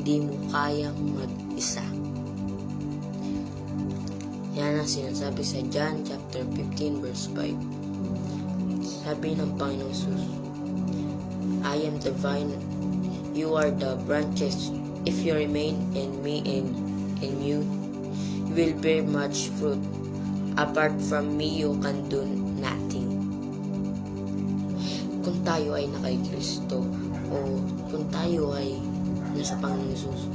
hindi mo kayang mag-isa. Yan ang sinasabi sa John chapter 15 verse 5. Sabi ng Panginoon Jesus, I am the vine, you are the branches. If you remain in me and in you, you will bear much fruit. Apart from me, you can do nothing. Kung tayo ay nakay Kristo o kung tayo ay nasa Panginoon Jesus,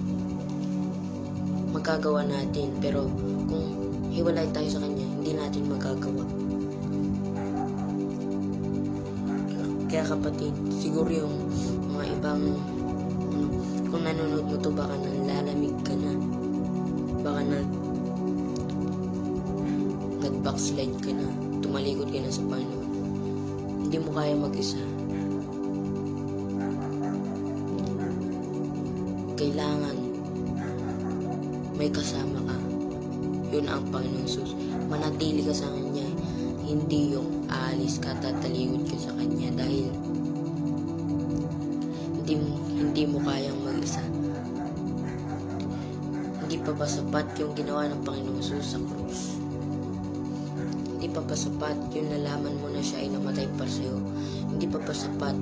magagawa natin. Pero kung hiwalay tayo sa Kanya, hindi natin magagawa. Kaya kapatid, siguro yung mga ibang kung nanonood mo to, baka nanlalamig ka na, baka nag-backslide ka na, tumalikod ka na sa Panginoon, hindi mo kaya mag-isa. Kailangan may kasama ka. Yun ang Panginoon Jesus. Manatili ka sa Kanya, hindi yung aalis ka, tatalikod ka sa Kanya dahil hindi mo kayang mag-isa. Hindi pa ba sapat yung ginawa ng Panginoon Jesus sa krus? Hindi pa ba sapat yung nalaman mo na siya ay namatay para sa'yo? Hindi pa ba sapat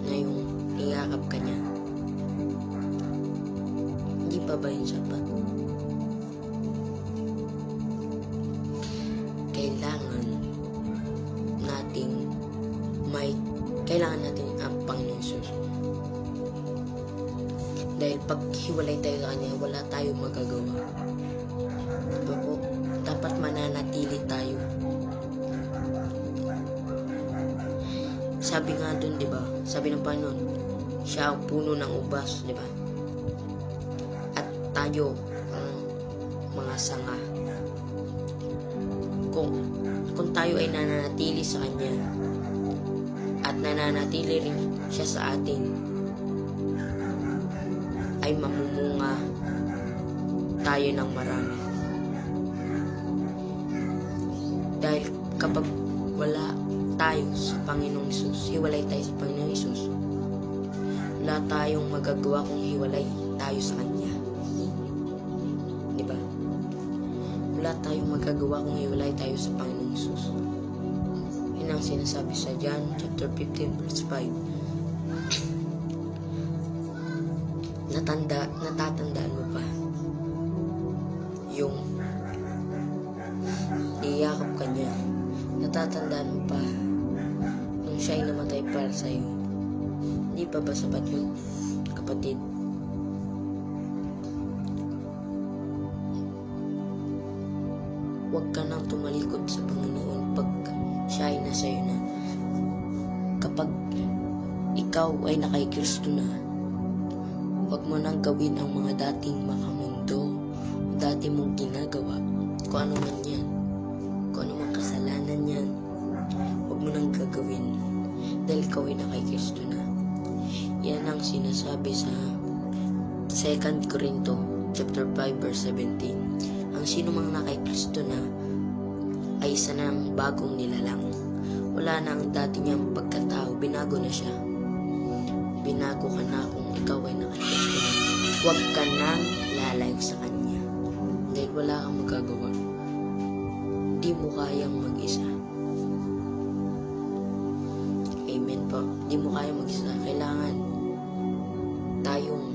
na yung niyakap ka niya? Hindi pa ba yun sapat? Kailangan natin ang Panginoon Jesus. Dahil pag hiwalay tayo sa Kanya, wala tayong magagawa. Diba po? Dapat mananatili tayo. Sabi nga dun, diba? Sabi ng Panginoon, siya ang puno ng ubas, diba? At tayo ang mga sanga. Kung tayo ay nananatili sa Kanya, at nananatili rin siya sa atin, ay mamumunga tayo ng marami. Dahil kapag wala tayo sa Panginoong Hesus, hiwalay tayo sa Panginoong Hesus, wala tayong magagawa kung hiwalay tayo sa Kanya. Diba? Wala tayong magagawa kung hiwalay tayo sa Panginoong Hesus. Yun ang sinasabi sa John chapter 15 verse 5. Natatandaan mo pa yung niyakap ka niya? Natatandaan mo pa nung siya ay namatay para sa'yo? Hindi pa ba sapat yun, kapatid? Huwag ka nang tumalikod sa Panginoon pag siya ay nasa'yo na. Kapag ikaw ay nakay Kristo na, huwag mo nang gawin ang mga dating makamundo, dati mong ginagawa, kung ano man yan, kung ano man kasalanan yan, huwag mo nang gagawin, dahil ikaw ay nakay Kristo na. Yan ang sinasabi sa 2 Corinto chapter 5 verse 17. Ang sino mang nakay Kristo na ay isa ng bagong nilalang. Wala na ang dati niyang pagkatao, binago na siya. Binago ka na kung ikaw ay nakay Kristo na. Huwag ka nang lalayo sa Kanya, dahil wala kang magagawa. Di mo kayang mag-isa. Amen po. Di mo kayang mag-isa. Kailangan tayong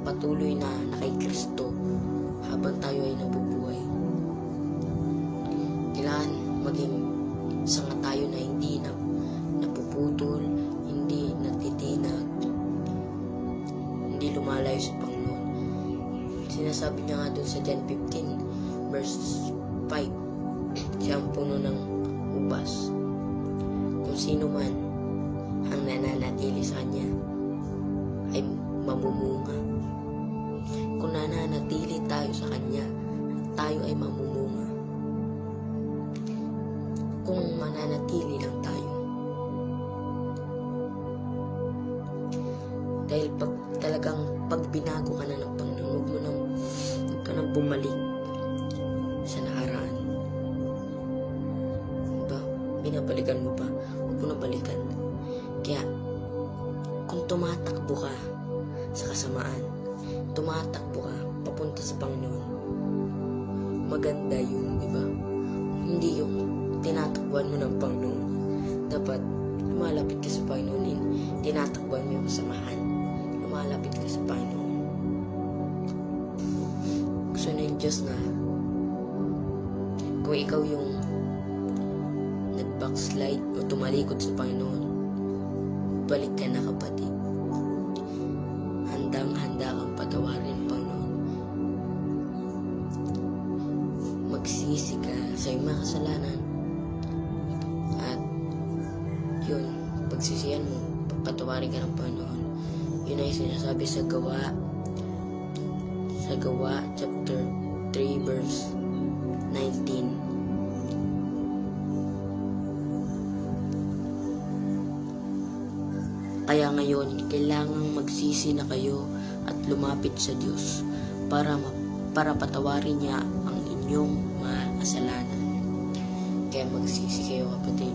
patuloy na nakay Kristo habang tayo ay nabubuhay. Kailangan maging sanga tayo na hindi napuputol, hindi natitinag, hindi lumalayo sa Panginoon. Sinasabi niya nga doon sa John 15 verse 5, siya ang puno ng ubas. Kung sino man ang nananatili sa Kanya ay mamumunga. Kung nananatili tayo sa Kanya, tayo ay mamumunga. Kung mananatili lang tayo. Dahil pag binago ka na ng Panginoon, huwag ka nang bumalik sa nakaraan. Diba? Binabalikan mo pa, huwag mo na balikan. Kaya, kung tumatakbo ka sa kasamaan, tumatakbo ka papunta sa Panginoon, maganda yun, di ba? Hindi yung tinatakbuhan mo ng Panginoon. Dapat lumalapit ka sa Panginoon, tinatakbuhan mo yung kasamahan. Lumalapit ka sa Panginoon. Gusto na yung Diyos na kung ikaw yung nag-backslide o tumalikod sa Panginoon, balik ka na, kapatid. Handang-handa kang patawarin, Panginoon. Magsisi ka sa iyong mga kasalanan. At yun, pagsisiyan mo, pagpatawarin ka ng Panginoon. Yun ay sinasabi sa Gawa chapter 3 verse 19. Kaya ngayon, kailangang magsisi na kayo at lumapit sa Diyos para patawarin niya ang inyong mga kasalanan. Kaya magsisi kayo, kapatid.